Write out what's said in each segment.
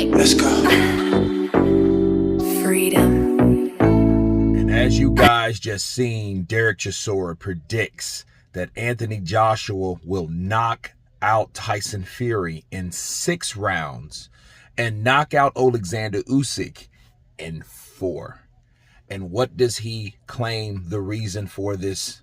Let's go. Freedom. And as you guys just seen, Derek Chisora predicts that Anthony Joshua will knock out Tyson Fury in 6 rounds and knock out Alexander Usyk in 4. And what does he claim the reason for this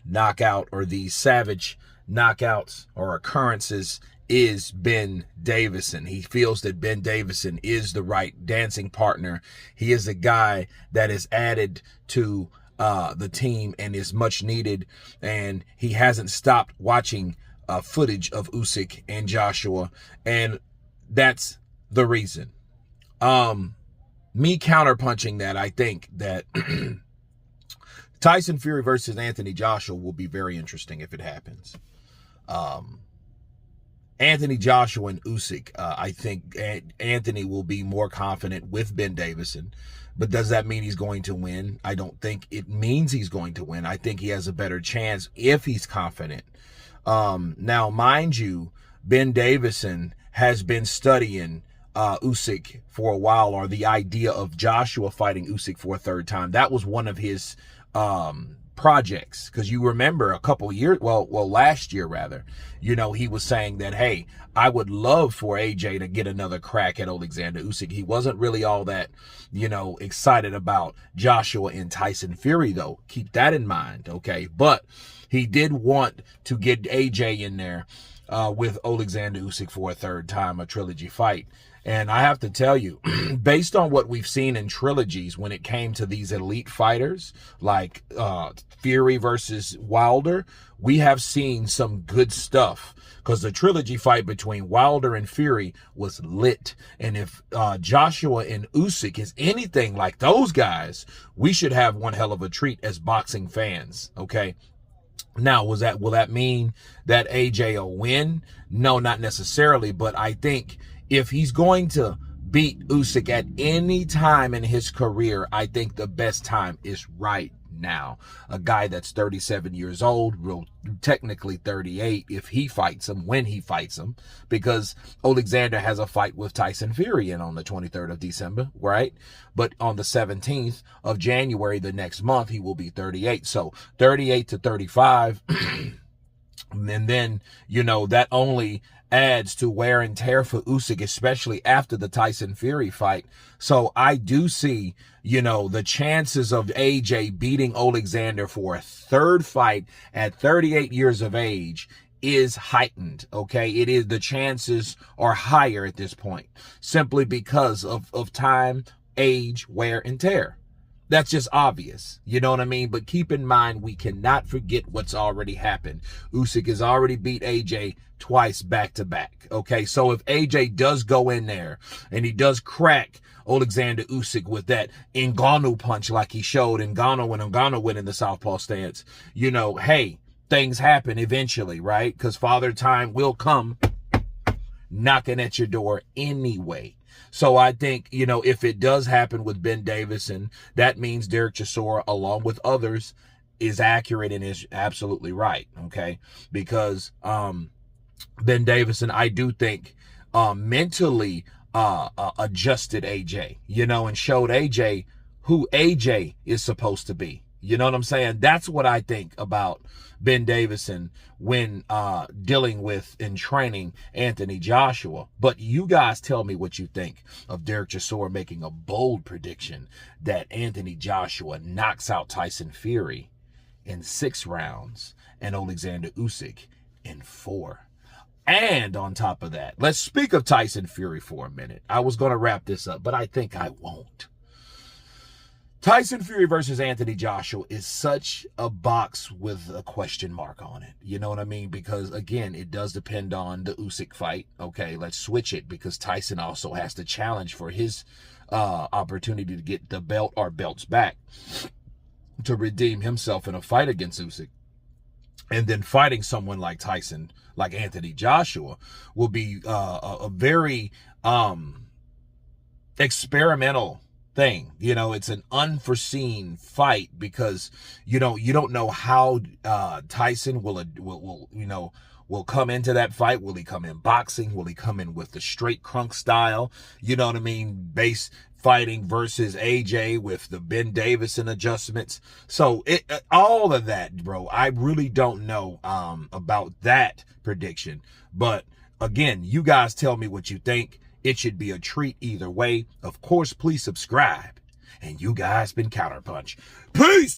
knockout or these savage knockouts or occurrences is? Ben Davison. He feels that Ben Davison is the right dancing partner. He is a guy that is added to the team and is much needed, and he hasn't stopped watching footage of Usyk and Joshua, and that's the reason. Me counterpunching that, I think that Tyson Fury versus Anthony Joshua will be very interesting if it happens. Anthony Joshua and Usyk, I think Anthony will be more confident with Ben Davison. But does that mean he's going to win? I don't think it means he's going to win. I think he has a better chance if he's confident. Now, mind you, Ben Davison has been studying Usyk for a while, or the idea of Joshua fighting Usyk for a 3rd time. That was one of his projects, because you remember a couple years, well, last year rather, he was saying that, hey, I would love for AJ to get another crack at Alexander Usyk. He wasn't really all that, excited about Joshua and Tyson Fury, though. Keep that in mind, okay? But he did want to get AJ in there with Alexander Usyk for a 3rd time, a trilogy fight. And I have to tell you, based on what we've seen in trilogies when it came to these elite fighters, like Fury versus Wilder, we have seen some good stuff, because the trilogy fight between Wilder and Fury was lit. And if Joshua and Usyk is anything like those guys, we should have one hell of a treat as boxing fans, okay? Now, will that mean that AJ will win? No, not necessarily, but I think if he's going to beat Usyk at any time in his career, I think the best time is right now. A guy that's 37 years old, real technically 38 if he fights him, when he fights him, because Alexander has a fight with Tyson Fury on the 23rd of December, right? But on the 17th of January, the next month, he will be 38. So 38 to 35. And then, that only adds to wear and tear for Usyk, especially after the Tyson Fury fight. So I do see, the chances of AJ beating Alexander for a 3rd fight at 38 years of age is heightened, okay? It is, the chances are higher at this point, simply because of time, age, wear and tear. That's just obvious, you know what I mean? But keep in mind, we cannot forget what's already happened. Usyk has already beat AJ twice back to back, okay? So if AJ does go in there and he does crack Alexander Usyk with that Ngannou punch like he showed Ngannou when Ngannou went in the southpaw stance, hey, things happen eventually, right? Because Father Time will come knocking at your door anyway. So I think, if it does happen with Ben Davison, that means Derek Chisora, along with others, is accurate and is absolutely right, okay? Because Ben Davison, I do think, mentally adjusted AJ, and showed AJ who AJ is supposed to be. You know what I'm saying? That's what I think about Ben Davison when dealing with and training Anthony Joshua. But you guys tell me what you think of Derek Chisora making a bold prediction that Anthony Joshua knocks out Tyson Fury in 6 rounds and Alexander Usyk in 4. And on top of that, let's speak of Tyson Fury for a minute. I was going to wrap this up, but I think I won't. Tyson Fury versus Anthony Joshua is such a box with a question mark on it. You know what I mean? Because, again, it does depend on the Usyk fight. Okay, let's switch it, because Tyson also has to challenge for his opportunity to get the belt or belts back to redeem himself in a fight against Usyk. And then fighting someone like Tyson, like Anthony Joshua, will be a very experimental thing. You know, it's an unforeseen fight because you don't know how Tyson will come into that fight. Will he come in boxing? Will he come in with the straight crunk style? You know what I mean? Base fighting versus AJ with the Ben Davison adjustments. So all of that, bro. I really don't know about that prediction. But again, you guys tell me what you think. It should be a treat either way. Of course, please subscribe. And you guys been Counterpunch. Peace!